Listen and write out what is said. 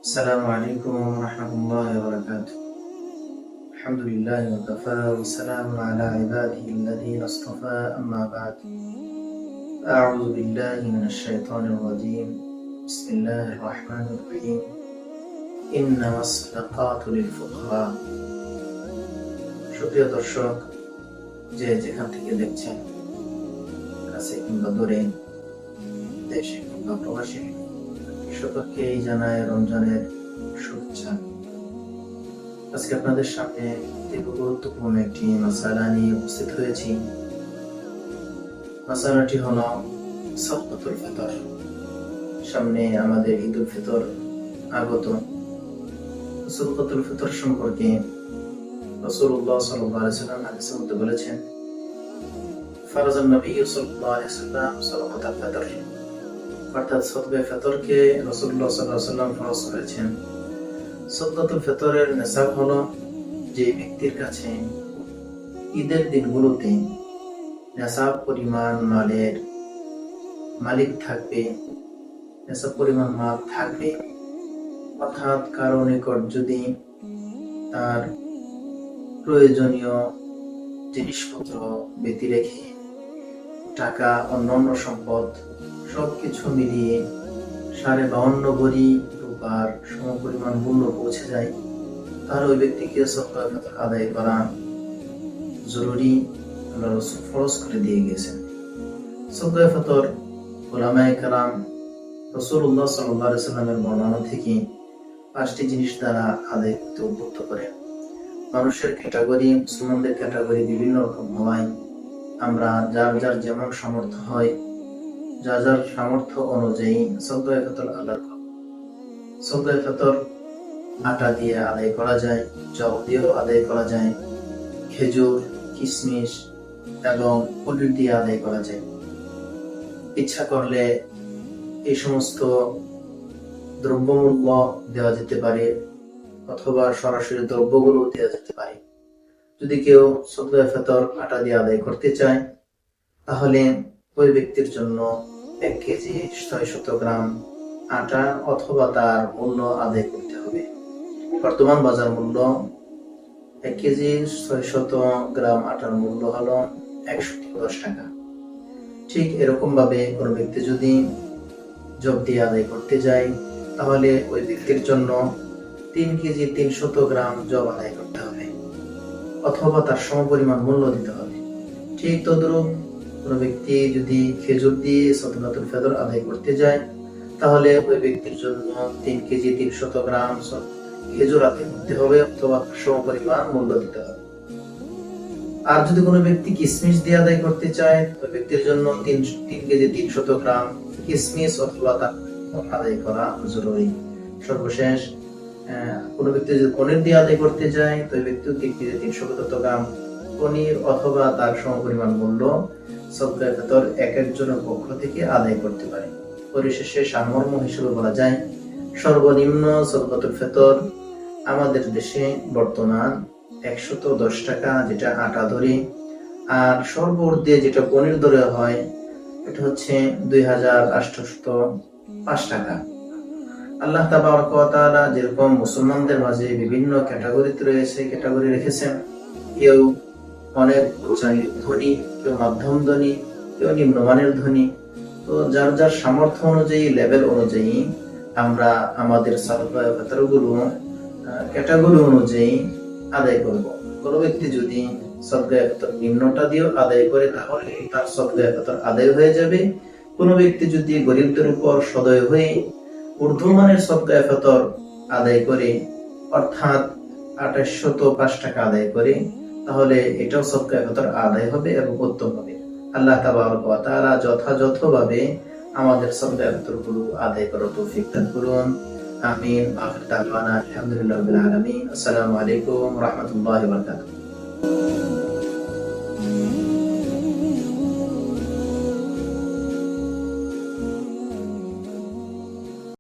السلام عليكم ورحمة الله وبركاته. الحمد لله وكفى والسلام على عباده الذين اصطفى أما بعد. أعوذ بالله من الشيطان الرجيم. بسم الله الرحمن الرحيم. إنما الصدقات للفقراء. সুপ্রিয় দর্শক, যে যেখান থেকে দেখছেন, কাছে কিংবা দূরে, দেশে কিংবা প্রবাসে, সকলকেই জানায় রমজানের শুভেচ্ছা। আজকে আপনাদের সামনে গুরুত্বপূর্ণ একটি মাসালা নিয়ে উপস্থিত হয়েছি। মাসালাটি হলো সাদকাতুল ফিতর। সামনে আমাদের ঈদুল ফিতর আগত। সাদকাতুল ফিতর সম্পর্কে রাসূলুল্লাহ সাল্লাল্লাহু আলাইহি ওয়াসাল্লাম হাদিসের মধ্যে বলেছেন, ফারাজান নবী সাল্লাল্লাহু আলাইহি ওয়াসাল্লাম সাদকাতুল ফিতর, অর্থাৎ সাদকাতুল ফিতরকে রাসূলুল্লাহ সাল্লাল্লাহু আলাইহি ওয়াসাল্লাম ফরজ করেছেন। সাদকাতুল ফিতরের নিসাব হলো যে ব্যক্তির কাছে ঈদের দিনগুলোতে নিসাব পরিমাণ মালের মালিক থাকবে, নিসাব পরিমাণ মাল থাকবে, অর্থাৎ কারো নিকট যদি তার প্রয়োজনীয় জিনিসপত্র ব্যতি রেখে টাকা, অন্যান্য সম্পদ সবকিছু মিলিয়ে 52.5 ভরি রূপার সমপরিমাণ মূল্য পৌঁছে যায়, তাহলে ওই ব্যক্তিকে সাদকাতুল ফিতর আদায় করা জরুরি, আল্লাহ রাসূল ফরজ করে দিয়ে গেছেন। সাদকাতুল ফিতর উলামায়ে কেরাম রাসূলুল্লাহ সাল্লাল্লাহু আলাইহি ওয়াসাল্লামের বর্ণনা থেকে 5টি জিনিস দ্বারা আদায় করতে উদ্বুদ্ধ করে। মানুষের ক্যাটাগরি, মুসলমানদের ক্যাটাগরি বিভিন্ন রকম হওয়ায় আমরা যার যার যেমন সামর্থ্য হয়, যার যার সামর্থ্য অনুযায়ী সাদকাতুল ফিতর আদায় করা। সাদকাতুল ফিতর আটা দিয়ে আদায় করা যায়, চাল দিয়েও আদায় করা যায়, খেজুর, কিশমিশ এবং পনির দিয়ে আদায় করা যায়। ইচ্ছা করলে এই সমস্ত দ্রব্যমূল্য দেওয়া যেতে পারে, অথবা সরাসরি দ্রব্যগুলো দেওয়া যেতে পারে। যদি কেউ সাদকাতুল ফিতর আটা দিয়ে আদায় করতে চায়, তাহলে ওই ব্যক্তির জন্য 1 কেজি 600 গ্রাম আটা অথবা তার মূল্য আদায় করতে হবে। বর্তমান বাজার মূল্য 1 কেজি 600 গ্রাম আটার মূল্য হলো 110 টাকা। ঠিক এরকম ভাবে কোনো ব্যক্তি যদি জব দিয়ে আদায় করতে যায়, তাহলে ওই ব্যক্তির জন্য 3 কেজি 300 গ্রাম জব আদায় করতে হবে, অথবা তার সমপরিমাণ মূল্য দিতে হবে। ঠিক তদ্রূপ কোনো ব্যক্তি যদি খেজুর দিয়ে সাদকাতুল ফিতর আদায় করতে যায়, তাহলে ওই ব্যক্তির জন্য 3 কেজি 300 গ্রাম খেজুর আদায় করতে হবে, অথবা সমপরিমাণ মূল্য দিতে হবে। আর যদি কোনো ব্যক্তি কিশমিশ দিয়ে আদায় করতে চায়, ওই ব্যক্তির জন্য 3 কেজি 300 গ্রাম কিশমিশ অথবা তার আদায় করা জরুরি। সর্বশেষ কোনো ব্যক্তি যদি পনির দিয়ে আদায় করতে যায়, তো ওই ব্যক্তি 3 কেজি 370 গ্রাম পনির অথবা তার সমপরিমাণ মূল্য সাদকাতুল ফিতর এক একজনের পক্ষ থেকে আদায় করতে পারে। পরিশেষে সারমর্ম হিসেবে বলা যায়, সর্বনিম্ন সাদকাতুল ফিতর আমাদের দেশে বর্তমান 110 টাকা, যেটা আটা ধরে, আর সর্বঊর্ধ্বে যেটা পনির ধরে হয়, এটা হচ্ছে 2805 টাকা। আল্লাহ তাবারক ওয়া তাআলা যেরকম মুসলমানদের মাঝে বিভিন্ন ক্যাটাগরিতে রয়েছে, ক্যাটাগরি রেখেছেন। কেউ অনেক ধনী, কেউ মাধ্যম ধনী, কেউ নিম্নমানের ধনী। তো যার যার সামর্থ্য অনুযায়ী, লেভেল অনুযায়ী আমরা আমাদের সাদকাতুল ফিতরগুলো ক্যাটাগরি অনুযায়ী আদায় করব। কোনো ব্যক্তি যদি সাদকাতুল ফিতর নিম্নটা দিয়েও আদায় করে, তাহলে তার সাদকাতুল ফিতর আদায় হয়ে যাবে। কোনো ব্যক্তি যদি গরিবদের উপর সদয় হয়ে ঊর্ধ্বমানের সাদকাতুল ফিতর আদায় করে, অর্থাৎ 2805 টাকা আদায় করে, তাহলে এটাও সাদকাতুল ফিতর আদায় হবে এবং উত্তম হবে। আল্লাহ তাবারক ওয়া তাআলা যথাযথভাবে আমাদের সাদকাতুল ফিতরগুলো আদায় করার তৌফিক দান করুন। আমিন। আখির দাওয়ানা আলহামদুলিল্লাহি রাব্বিল আলামিন। আসসালামু আলাইকুম ওয়া রাহমাতুল্লাহি ওয়া বারাকাতুহু।